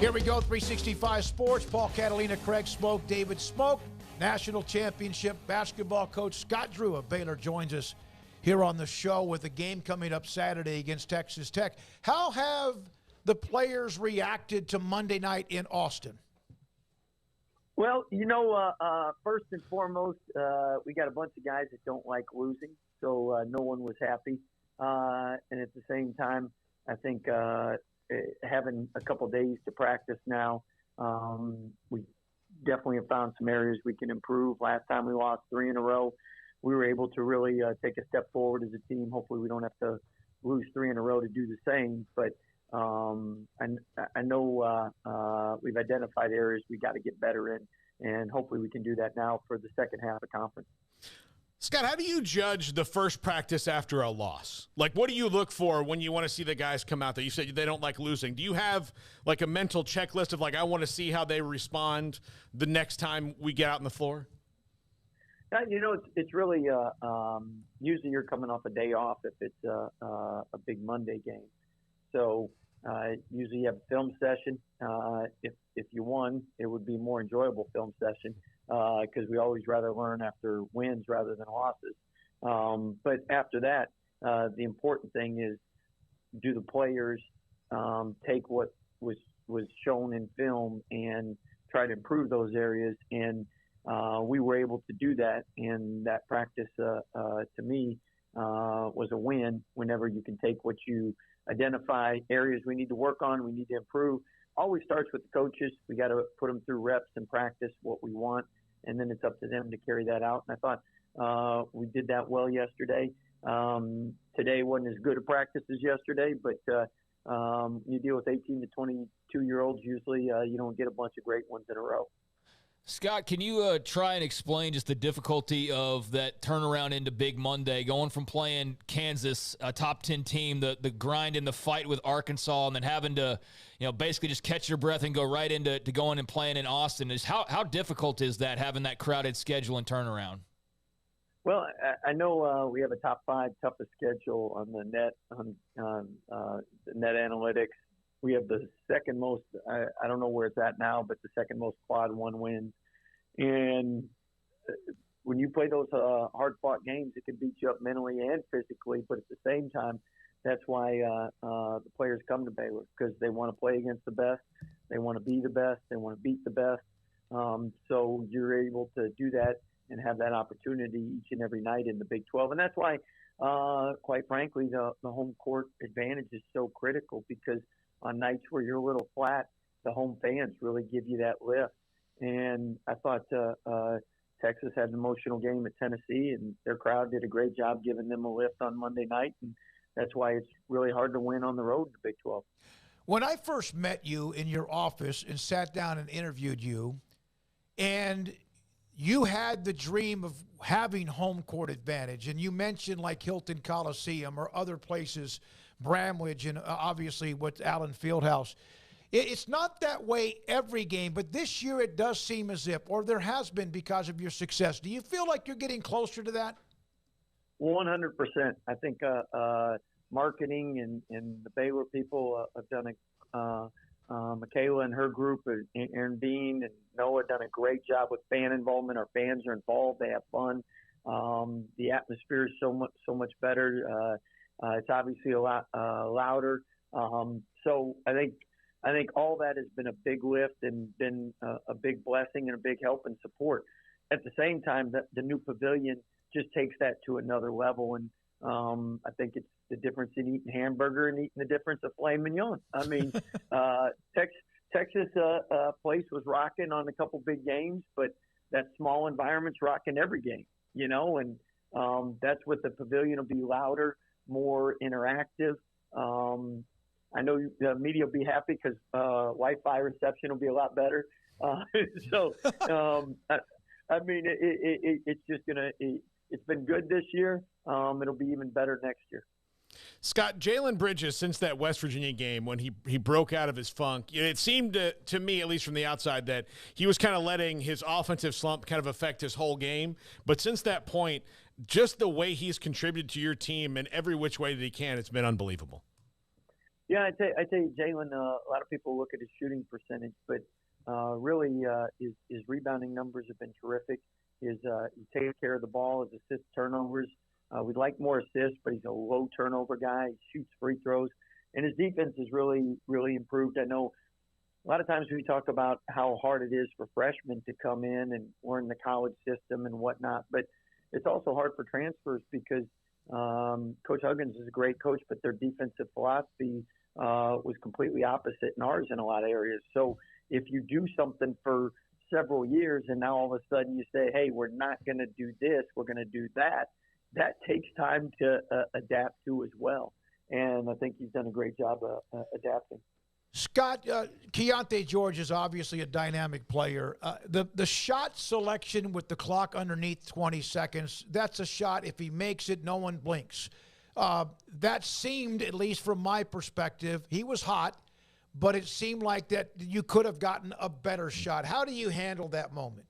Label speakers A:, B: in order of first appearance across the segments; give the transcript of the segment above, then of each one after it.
A: Here we go, 365 Sports. Paul Catalina, Craig Smoke, David Smoke. National Championship basketball coach Scott Drew of Baylor joins us here on the show with a game coming up Saturday against Texas Tech. How have the players reacted to Monday night in Austin?
B: Well, first and foremost, we got a bunch of guys that don't like losing, so no one was happy. And at the same time, I think having a couple days to practice now, we definitely have found some areas we can improve. Last time we lost 3 in a row. We were able to really take a step forward as a team. Hopefully we don't have to lose 3 in a row to do the same. But I know we've identified areas we got to get better in, and hopefully we can do that now for the second half of conference.
C: Scott, how do you judge the first practice after a loss? Like, what do you look for when you want to see the guys come out there? You said they don't like losing. Do you have, like, a mental checklist of, like, I want to see how they respond the next time we get out on the floor?
B: It's really usually you're coming off a day off if it's a big Monday game. So usually you have a film session. If you won, it would be a more enjoyable film session because we always rather learn after wins rather than losses. But after that, the important thing is, do the players take what was shown in film and try to improve those areas? And we were able to do that, and that practice to me was a win. Whenever you can take what you identify areas we need to work on, we need to improve. Always starts with the coaches. We got to put them through reps and practice what we want, and then it's up to them to carry that out. And I thought we did that well yesterday. Today wasn't as good a practice as yesterday, but you deal with 18 to 22-year-olds. Usually you don't get a bunch of great ones in a row.
D: Scott, can you try and explain just the difficulty of that turnaround into Big Monday, going from playing Kansas, a top 10 team, the grind and the fight with Arkansas, and then having to, basically just catch your breath and go right into going and playing in Austin? How difficult is that, having that crowded schedule and turnaround?
B: Well, I know we have a top 5 toughest schedule on the net, on the net analytics. We have the second most, I don't know where it's at now, but the second most quad 1 wins. And when you play those hard-fought games, it can beat you up mentally and physically. But at the same time, that's why the players come to Baylor, because they want to play against the best. They want to be the best. They want to beat the best. So you're able to do that and have that opportunity each and every night in the Big 12. And that's why, quite frankly, the home court advantage is so critical, because on nights where you're a little flat, the home fans really give you that lift. And I thought Texas had an emotional game at Tennessee, and their crowd did a great job giving them a lift on Monday night. And that's why it's really hard to win on the road in the Big 12.
A: When I first met you in your office and sat down and interviewed you, and you had the dream of having home court advantage, and you mentioned like Hilton Coliseum or other places, Bramlage, and obviously with Allen Fieldhouse. It's not that way every game, but this year it does seem as if, or there has been because of your success. Do you feel like you're getting closer to that?
B: 100%. I think marketing and the Baylor people have done Michaela and her group, Aaron Bean and Noah, done a great job with fan involvement. Our fans are involved. They have fun. The atmosphere is so much better. It's obviously a lot louder. So I think all that has been a big lift and been a big blessing and a big help and support. At the same time, the new pavilion just takes that to another level. And I think it's the difference in eating hamburger and eating the difference of filet mignon. I mean, Texas place was rocking on a couple big games, but that small environment's rocking every game, and that's what the pavilion will be louder, more interactive. I know the media will be happy because Wi-Fi reception will be a lot better. I mean, it's just it's been good this year. It'll be even better next year.
C: Scott, Jalen Bridges, since that West Virginia game when he broke out of his funk, it seemed to me, at least from the outside, that he was kind of letting his offensive slump kind of affect his whole game. But since that point, just the way he's contributed to your team in every which way that he can, it's been unbelievable.
B: Yeah, I tell you, Jalen. A lot of people look at his shooting percentage, but really, his rebounding numbers have been terrific. He takes care of the ball, his assist turnovers. We'd like more assists, but he's a low turnover guy. He shoots free throws, and his defense has really, really improved. I know a lot of times we talk about how hard it is for freshmen to come in and learn the college system and whatnot, but it's also hard for transfers because Coach Huggins is a great coach, but their defensive philosophy was completely opposite in ours in a lot of areas. So if you do something for several years and now all of a sudden you say, hey, we're not going to do this, we're going to do that, that takes time to adapt to as well. And I think he's done a great job adapting.
A: Scott, Keyonte George is obviously a dynamic player. The shot selection with the clock underneath 20 seconds, that's a shot. If he makes it, no one blinks. That seemed, at least from my perspective, he was hot, but it seemed like that you could have gotten a better shot. How do you handle that moment?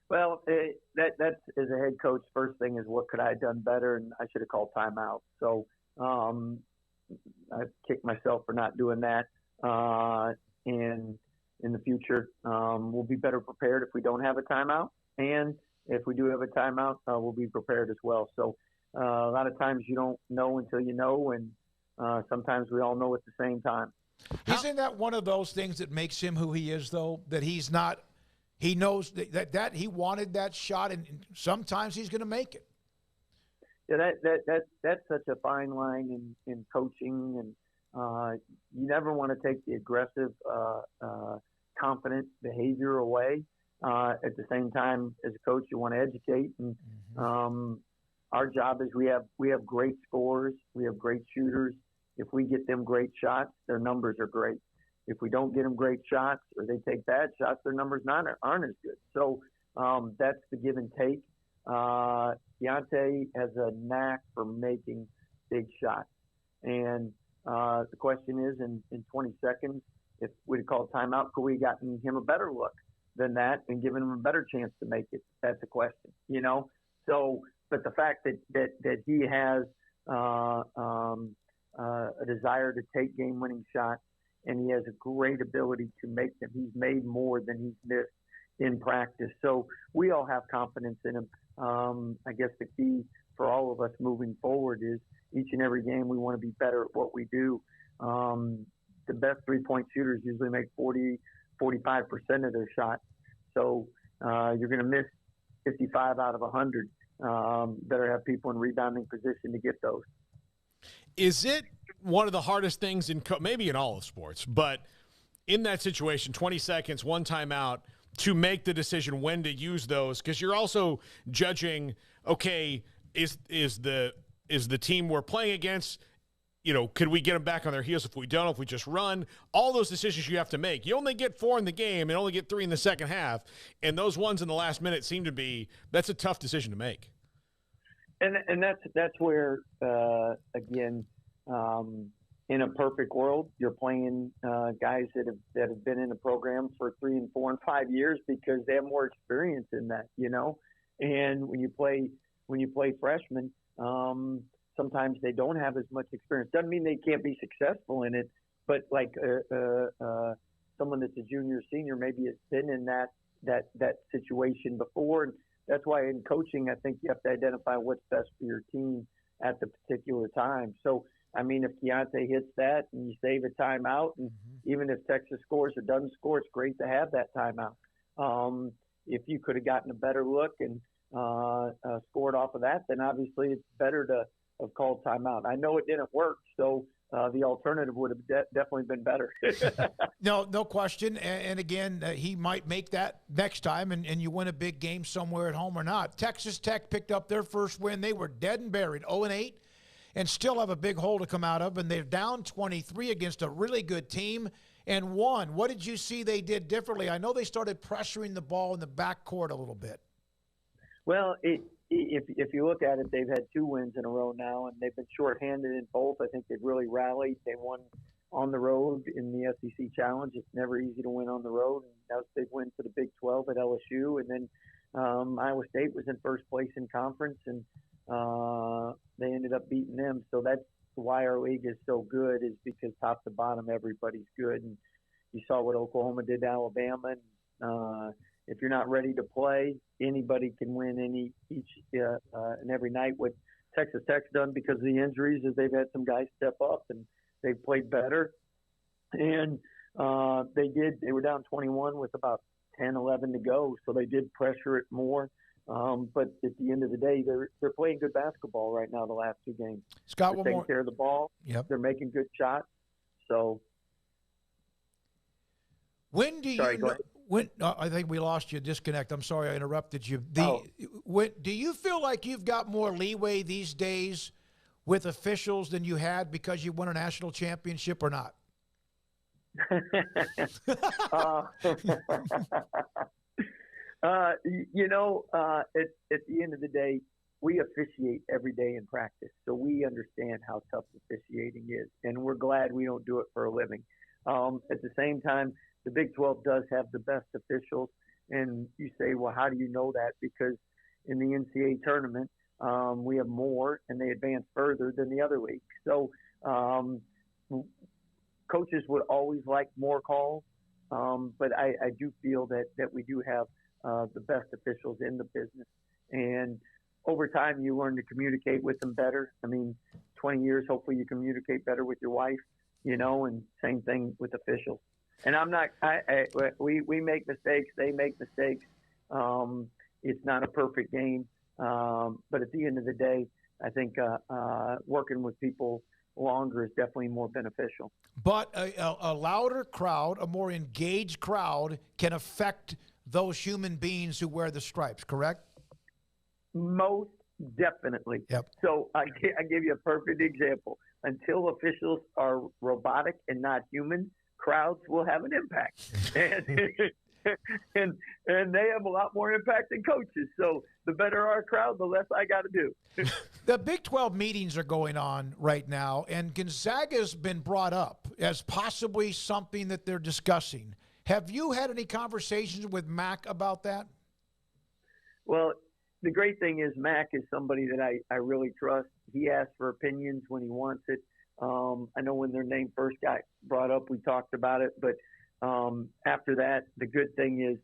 B: Well, that's as a head coach, first thing is what could I have done better, and I should have called timeout. So I kicked myself for not doing that. And in the future, we'll be better prepared if we don't have a timeout. And if we do have a timeout, we'll be prepared as well. So a lot of times you don't know until you know, and sometimes we all know at the same time.
A: Isn't that one of those things that makes him who he is, though? That he's not – he knows that he wanted that shot, and sometimes he's going to make it.
B: Yeah, that's such a fine line in coaching, and you never want to take the aggressive, confident behavior away. At the same time, as a coach, you want to educate. And our job is we have great scorers, we have great shooters. If we get them great shots, their numbers are great. If we don't get them great shots or they take bad shots, their numbers aren't as good. So that's the give and take. Keyonte has a knack for making big shots. And the question is, in 20 seconds, if we'd called timeout, could we have gotten him a better look than that and given him a better chance to make it? That's the question, you know? So, but the fact that he has a desire to take game-winning shots and he has a great ability to make them. He's made more than he's missed in practice. So we all have confidence in him. I guess the key for all of us moving forward is each and every game we want to be better at what we do. The best three-point shooters usually make 45% of their shots. So you're going to miss 55 out of 100. Better have people in rebounding position to get those.
C: Is it one of the hardest things maybe in all of sports, but in that situation, 20 seconds, one timeout, to make the decision when to use those? Because you're also judging, okay, is the team we're playing against, you know, could we get them back on their heels if we don't, if we just run? All those decisions you have to make. You only get 4 in the game and only get 3 in the second half, and those ones in the last minute seem to be – that's a tough decision to make.
B: And that's where, again, in a perfect world, you're playing guys that have been in the program for 3 and 4 and 5 years because they have more experience in that, you know. And when you play freshmen, sometimes they don't have as much experience. Doesn't mean they can't be successful in it, but like someone that's a junior or senior maybe has been in that situation before. And that's why in coaching, I think you have to identify what's best for your team at the particular time. So, I mean, if Keyonte hits that and you save a timeout, and even if Texas scores or doesn't score, it's great to have that timeout. If you could have gotten a better look and scored off of that, then obviously it's better to have called timeout. I know it didn't work, so the alternative would have definitely been better.
A: No question. And again, he might make that next time, and you win a big game somewhere at home or not. Texas Tech picked up their first win. They were dead and buried, 0-8, and still have a big hole to come out of. And they're down 23 against a really good team and won. What did you see they did differently? I know they started pressuring the ball in the backcourt a little bit.
B: Well, if you look at it, they've had 2 wins in a row now, and they've been shorthanded in both. I think they've really rallied. They won on the road in the SEC Challenge. It's never easy to win on the road. And that was a big win for the Big 12 at LSU. And then Iowa State was in first place in conference, and they ended up beating them. So why our league is so good is because top to bottom everybody's good. And you saw what Oklahoma did to Alabama. And, if you're not ready to play, anybody can win each and every night. What Texas Tech's done because of the injuries is they've had some guys step up and they've played better. And they were down 21 with about 10, 11 to go, so they did pressure it more. But at the end of the day, they're playing good basketball right now. The last two games,
A: Scott,
B: they're taking care of the ball.
A: Yep.
B: They're making good shots. So
A: when do
B: sorry,
A: you
B: go
A: know,
B: ahead.
A: I think we lost you. Disconnect. I'm sorry I interrupted you.
B: Oh.
A: Do you feel like you've got more leeway these days with officials than you had because you won a national championship or not?
B: At the end of the day, we officiate every day in practice, so we understand how tough officiating is, and we're glad we don't do it for a living. At the same time, the Big 12 does have the best officials, and you say, well, how do you know that? Because in the NCAA tournament, we have more, and they advance further than the other leagues. So coaches would always like more calls, but I do feel that we do have the best officials in the business. And over time, you learn to communicate with them better. I mean, 20 years, hopefully you communicate better with your wife, and same thing with officials. And we make mistakes. They make mistakes. It's not a perfect game. But at the end of the day, I think working with people longer is definitely more beneficial.
A: But a louder crowd, a more engaged crowd can affect those human beings who wear the stripes, correct?
B: Most definitely.
A: Yep.
B: So I give you a perfect example. Until officials are robotic and not human, crowds will have an impact. And they have a lot more impact than coaches. So the better our crowd, the less I got to do.
A: The Big 12 meetings are going on right now, and Gonzaga's been brought up as possibly something that they're discussing. Have you had any conversations with Mac about that?
B: Well, the great thing is Mac is somebody that I really trust. He asks for opinions when he wants it. I know when their name first got brought up, we talked about it. But after that, the good thing is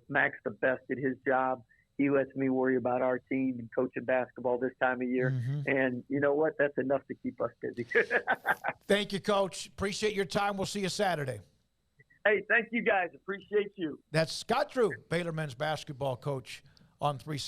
B: Mac's the best at his job. He lets me worry about our team and coaching basketball this time of year. Mm-hmm. And you know what? That's enough to keep us busy.
A: Thank you, Coach. Appreciate your time. We'll see you Saturday.
B: Hey, thank you, guys. Appreciate you.
A: That's Scott Drew, Baylor men's basketball coach on 360.